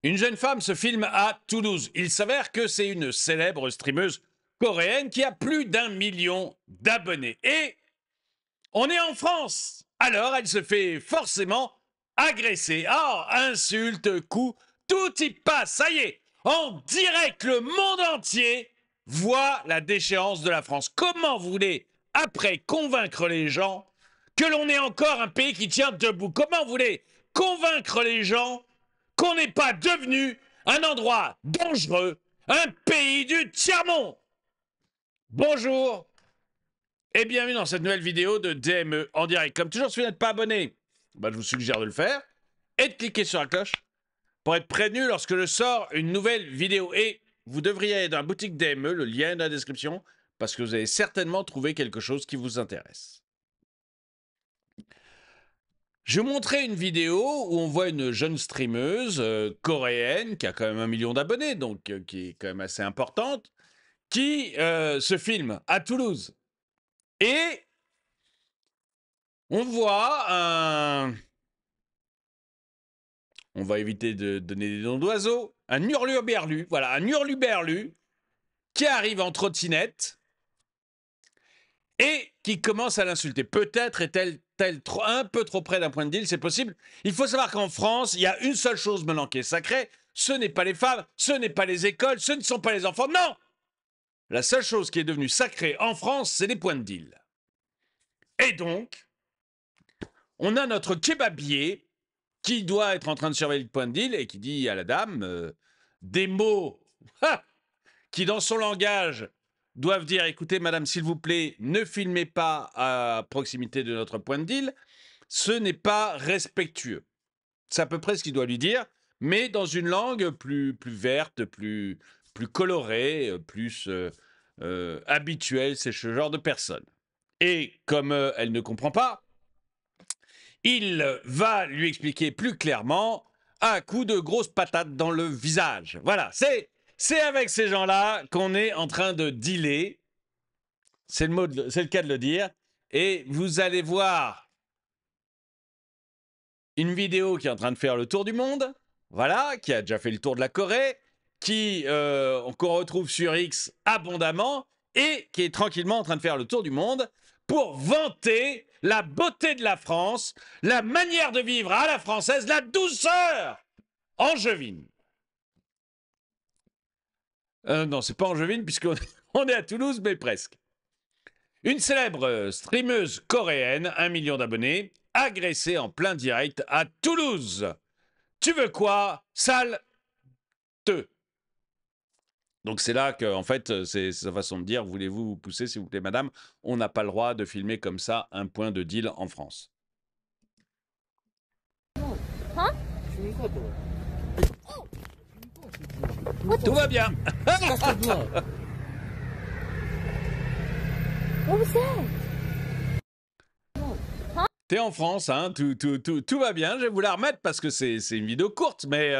Une jeune femme se filme à Toulouse. Il s'avère que c'est une célèbre streameuse coréenne qui a plus d'1 million d'abonnés. Et on est en France. Alors elle se fait forcément agresser. Ah, insultes, coups, tout y passe. Ça y est, en direct, le monde entier voit la déchéance de la France. Comment vous voulez, après, convaincre les gens que l'on est encore un pays qui tient debout? Comment vous voulez convaincre les gens qu'on n'est pas devenu un endroit dangereux, un pays du tiers-monde? Bonjour et bienvenue dans cette nouvelle vidéo de DME en direct. Comme toujours, si vous n'êtes pas abonné, je vous suggère de le faire et de cliquer sur la cloche pour être prévenu lorsque je sors une nouvelle vidéo. Et vous devriez aller dans la boutique DME, le lien est dans la description, parce que vous allez certainement trouver quelque chose qui vous intéresse. Je vais vous montrer une vidéo où on voit une jeune streameuse coréenne qui a quand même 1 million d'abonnés, donc qui est quand même assez importante, qui se filme à Toulouse. Et on voit un... On va éviter de donner des noms d'oiseaux. Un hurluberlu, voilà, un hurluberlu qui arrive en trottinette et qui commence à l'insulter. Peut-être est-elle un peu trop près d'un point de deal, c'est possible. Il faut savoir qu'en France, il y a une seule chose maintenant qui est sacrée, ce n'est pas les femmes, ce n'est pas les écoles, ce ne sont pas les enfants, non! La seule chose qui est devenue sacrée en France, c'est les points de deal. Et donc, on a notre kebabier qui doit être en train de surveiller le point de deal et qui dit à la dame des mots qui, dans son langage, doivent dire « Écoutez, madame, s'il vous plaît, ne filmez pas à proximité de notre point de deal. Ce n'est pas respectueux. » C'est à peu près ce qu'il doit lui dire, mais dans une langue plus verte, plus colorée, plus habituelle. C'est ce genre de personne. Et comme elle ne comprend pas, il va lui expliquer plus clairement à coup de grosses patates dans le visage. Voilà, c'est avec ces gens-là qu'on est en train de dealer. C'est le cas de le dire. Et vous allez voir une vidéo qui est en train de faire le tour du monde. Voilà, qui a déjà fait le tour de la Corée, qu'on retrouve sur X abondamment et qui est tranquillement en train de faire le tour du monde pour vanter la beauté de la France, la manière de vivre à la française, la douceur angevine. Non, c'est pas angevine puisqu'on on est à Toulouse, mais presque. Une célèbre streameuse coréenne, 1 million d'abonnés, agressée en plein direct à Toulouse. Tu veux quoi, sale te? Donc c'est là que, en fait, c'est sa façon de dire, voulez-vous vous pousser, s'il vous plaît, madame? On n'a pas le droit de filmer comme ça un point de deal en France. Hein? Tout va bien. What was that? T'es en France, hein, tout va bien. Je vais vous la remettre parce que c'est une vidéo courte, mais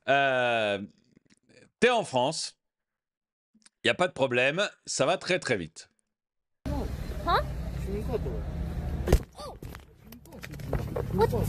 t'es en France. Il n'y a pas de problème, ça va très très vite. Hein? What was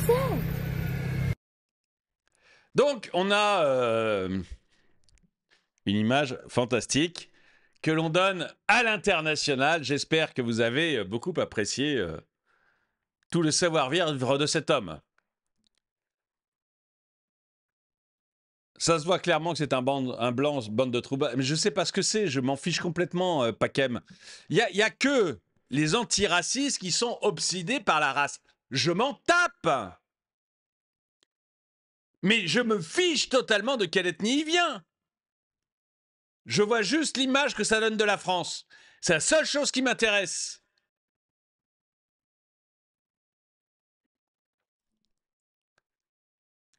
that? Donc on a une image fantastique que l'on donne à l'international. J'espère que vous avez beaucoup apprécié tout le savoir-vivre de cet homme. Ça se voit clairement que c'est un blanc, bande de troubles. Mais je sais pas ce que c'est, je m'en fiche complètement, Pakem. Il y a que les antiracistes qui sont obsédés par la race. Je m'en tape! Mais je me fiche totalement de quelle ethnie il vient. Je vois juste l'image que ça donne de la France. C'est la seule chose qui m'intéresse.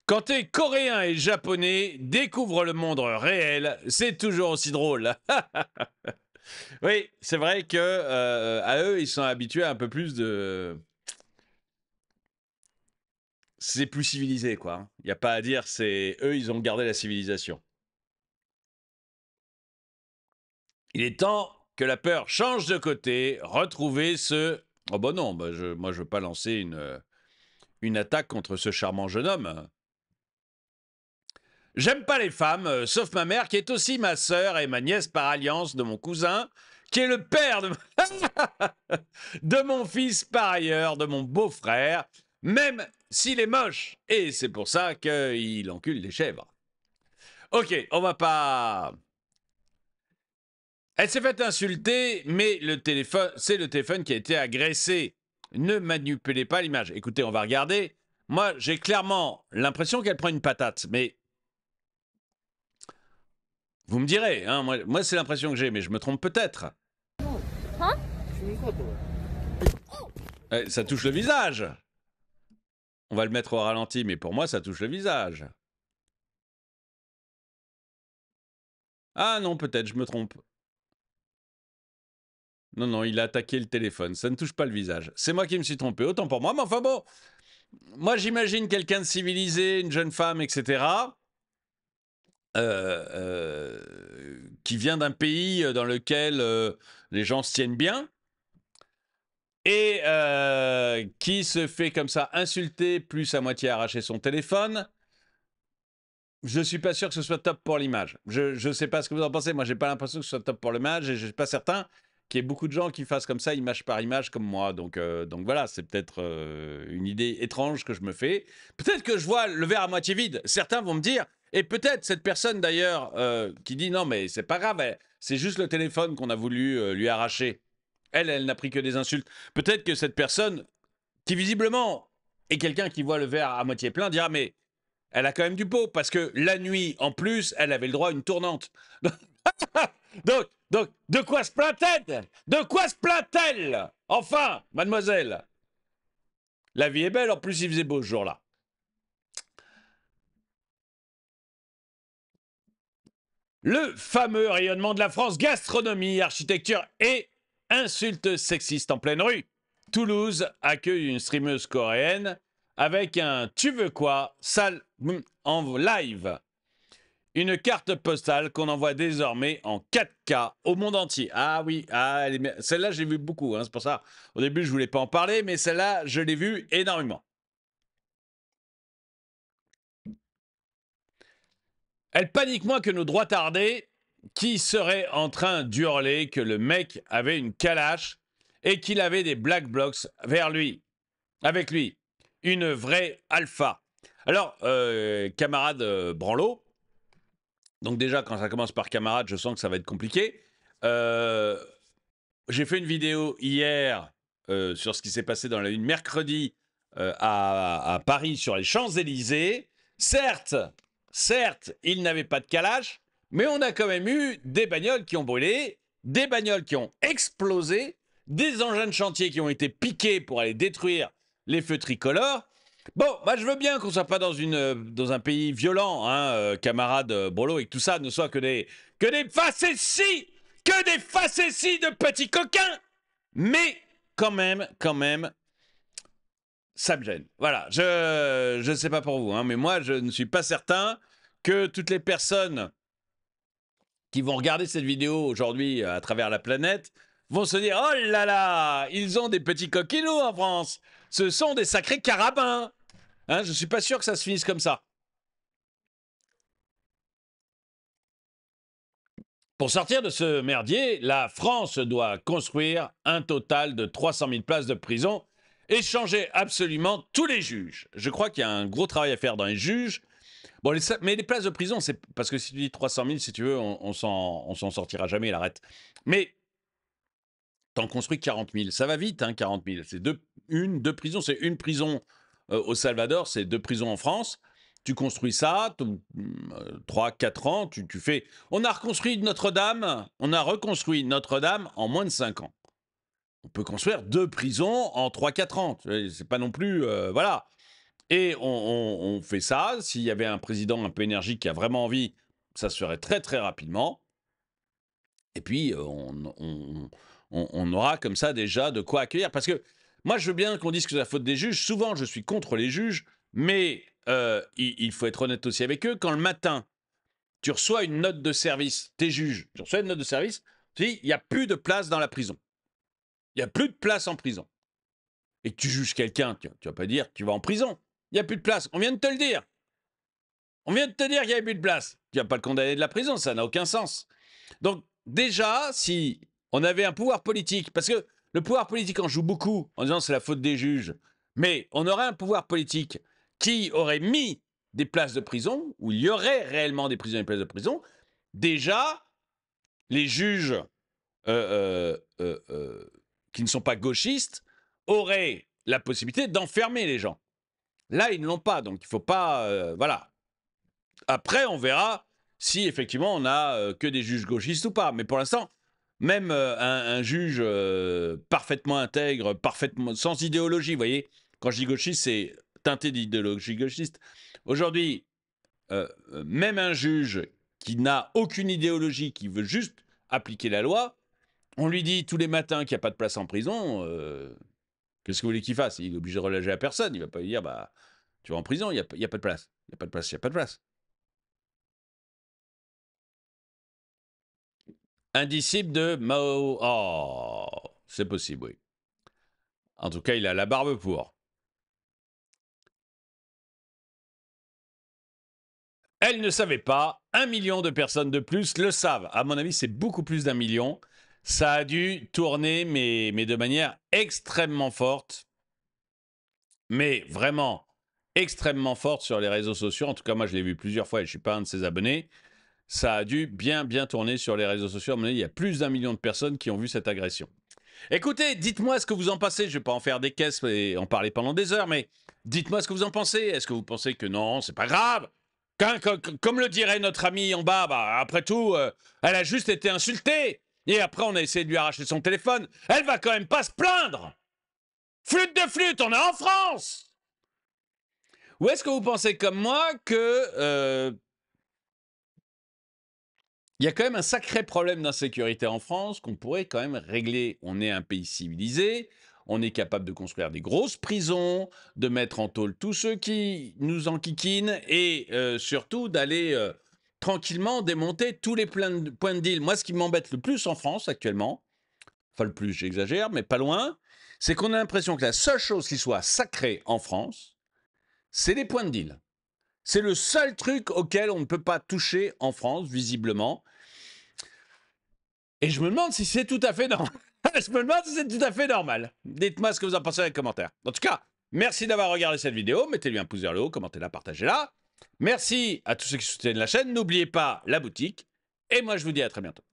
Quand t'es coréen et japonais, découvre le monde réel, c'est toujours aussi drôle. Oui, c'est vrai que à eux, ils sont habitués à un peu plus de... C'est plus civilisé, quoi. Il n'y a pas à dire, c'est eux, ils ont gardé la civilisation. Il est temps que la peur change de côté, retrouver ce Oh bah non, moi je veux pas lancer une attaque contre ce charmant jeune homme. J'aime pas les femmes, sauf ma mère, qui est aussi ma sœur et ma nièce par alliance de mon cousin, qui est le père de, de mon fils par ailleurs, de mon beau-frère, même s'il est moche. Et c'est pour ça qu'il encule les chèvres. Ok, on va pas... Elle s'est fait insulter, mais c'est le téléphone qui a été agressé. Ne manipulez pas l'image. Écoutez, on va regarder. Moi, j'ai clairement l'impression qu'elle prend une patate, mais vous me direz, hein, moi c'est l'impression que j'ai, mais je me trompe peut-être. Hein? Ça touche le visage. On va le mettre au ralenti, mais pour moi, ça touche le visage. Ah non, peut-être, je me trompe. Non, non, il a attaqué le téléphone. Ça ne touche pas le visage. C'est moi qui me suis trompé. Autant pour moi, mais enfin bon. Moi, j'imagine quelqu'un de civilisé, une jeune femme, etc., qui vient d'un pays dans lequel les gens se tiennent bien, et qui se fait comme ça insulter, plus à moitié arracher son téléphone. Je suis pas sûr que ce soit top pour l'image. Je sais pas ce que vous en pensez. Moi, j'ai pas l'impression que ce soit top pour l'image, et je suis pas certain qu'il y ait beaucoup de gens qui fassent comme ça, image par image, comme moi. Donc voilà, c'est peut-être une idée étrange que je me fais. Peut-être que je vois le verre à moitié vide. Certains vont me dire, et peut-être cette personne d'ailleurs qui dit non, mais c'est pas grave, c'est juste le téléphone qu'on a voulu lui arracher. Elle n'a pris que des insultes. Peut-être que cette personne, qui visiblement est quelqu'un qui voit le verre à moitié plein, dira mais elle a quand même du pot, parce que la nuit, en plus, elle avait le droit à une tournante. donc, de quoi se plaint-elle? De quoi se plaint-elle? Enfin, mademoiselle. La vie est belle, en plus il faisait beau ce jour-là. Le fameux rayonnement de la France, gastronomie, architecture et insultes sexistes en pleine rue. Toulouse accueille une streameuse coréenne avec un tu veux quoi sale en live. Une carte postale qu'on envoie désormais en 4K au monde entier. Ah oui, celle-là, j'ai vu beaucoup. Hein, c'est pour ça, au début, je voulais pas en parler, mais celle-là, je l'ai vue énormément. Elle panique moins que nos droits tardés, qui seraient en train d'hurler que le mec avait une calache et qu'il avait des black blocs avec lui. Une vraie alpha. Alors, camarade Branlo, donc déjà, quand ça commence par camarade, je sens que ça va être compliqué. J'ai fait une vidéo hier sur ce qui s'est passé dans la une mercredi à Paris sur les Champs-Élysées. Certes, il n'avait pas de calage, mais on a quand même eu des bagnoles qui ont brûlé, des bagnoles qui ont explosé, des engins de chantier qui ont été piqués pour aller détruire les feux tricolores. Bon, bah, je veux bien qu'on soit pas dans un pays violent, hein, camarade Brolo, et que tout ça ne soit que des facéties, de petits coquins. Mais quand même, ça me gêne. Voilà, je ne sais pas pour vous, hein, mais moi, je ne suis pas certain que toutes les personnes qui vont regarder cette vidéo aujourd'hui à travers la planète vont se dire « Oh là là, ils ont des petits coquinous en France. Ce sont des sacrés carabins. » Hein, je ne suis pas sûr que ça se finisse comme ça. Pour sortir de ce merdier, la France doit construire un total de 300 000 places de prison et changer absolument tous les juges. Je crois qu'il y a un gros travail à faire dans les juges. Bon, mais les places de prison, c'est parce que si tu dis 300 000, si tu veux, on s'en sortira jamais, il arrête. Mais t'en construis 40 000. Ça va vite, hein, 40 000. C'est deux prisons. C'est une prison au Salvador, c'est 2 prisons en France. Tu construis ça, 3-4 ans, tu fais... On a reconstruit Notre-Dame en moins de 5 ans. On peut construire 2 prisons en 3-4 ans. C'est pas non plus... voilà. Et on fait ça. S'il y avait un président un peu énergique qui a vraiment envie, ça se ferait très très rapidement. Et puis, on aura comme ça déjà de quoi accueillir. Parce que moi, je veux bien qu'on dise que c'est la faute des juges. Souvent, je suis contre les juges, mais il faut être honnête aussi avec eux. Quand le matin, tu reçois une note de service, t'es juge, tu reçois une note de service, tu dis, il n'y a plus de place dans la prison. Il n'y a plus de place en prison. et que tu juges quelqu'un, tu vas pas dire que tu vas en prison. Il n'y a plus de place. On vient de te le dire. On vient de te dire qu'il n'y avait plus de place. Tu vas pas le condamner de la prison, ça n'a aucun sens. Donc déjà, si on avait un pouvoir politique, parce que le pouvoir politique en joue beaucoup en disant c'est la faute des juges, mais on aurait un pouvoir politique qui aurait mis des places de prison, où il y aurait réellement des prisons et des places de prison, déjà, les juges qui ne sont pas gauchistes auraient la possibilité d'enfermer les gens. Là, ils ne l'ont pas, donc il ne faut pas... voilà. Après, on verra si effectivement on n'a que des juges gauchistes ou pas. Mais pour l'instant, même un juge parfaitement intègre, parfaitement sans idéologie, vous voyez, quand je dis gauchiste, c'est teinté d'idéologie gauchiste. Aujourd'hui, même un juge qui n'a aucune idéologie, qui veut juste appliquer la loi, on lui dit tous les matins qu'il n'y a pas de place en prison, qu'est-ce que vous voulez qu'il fasse? Il est obligé de relâcher à personne, il ne va pas lui dire, bah, tu vas en prison, il n'y a pas de place. Il n'y a pas de place, il n'y a pas de place. Un disciple de Mao. Oh, c'est possible, oui. En tout cas, il a la barbe pour. Elle ne savait pas. 1 million de personnes de plus le savent. À mon avis, c'est beaucoup plus d'1 million. Ça a dû tourner, mais de manière extrêmement forte. Mais vraiment extrêmement forte sur les réseaux sociaux. En tout cas, moi, je l'ai vu plusieurs fois et je ne suis pas un de ses abonnés. Ça a dû bien tourner sur les réseaux sociaux. À mon avis, il y a plus d'1 million de personnes qui ont vu cette agression. Écoutez, dites-moi ce que vous en pensez. Je ne vais pas en faire des caisses et en parler pendant des heures, mais dites-moi ce que vous en pensez. Est-ce que vous pensez que non, c'est pas grave? Comme le dirait notre ami en bas, bah, après tout, elle a juste été insultée. Et après, on a essayé de lui arracher son téléphone. Elle va quand même pas se plaindre. Flûte de flûte, on est en France. Ou est-ce que vous pensez comme moi que il y a quand même un sacré problème d'insécurité en France qu'on pourrait quand même régler? On est un pays civilisé, on est capable de construire des grosses prisons, de mettre en tôle tous ceux qui nous enquiquinent et surtout d'aller tranquillement démonter tous les points de deal. Moi, ce qui m'embête le plus en France actuellement, enfin le plus, j'exagère, mais pas loin, c'est qu'on a l'impression que la seule chose qui soit sacrée en France, c'est les points de deal. C'est le seul truc auquel on ne peut pas toucher en France, visiblement. Et je me demande si c'est tout à fait normal. Je me demande si c'est tout à fait normal. Dites-moi ce que vous en pensez dans les commentaires. En tout cas, merci d'avoir regardé cette vidéo. Mettez-lui un pouce vers le haut, commentez-la, partagez-la. Merci à tous ceux qui soutiennent la chaîne. N'oubliez pas la boutique. Et moi, je vous dis à très bientôt.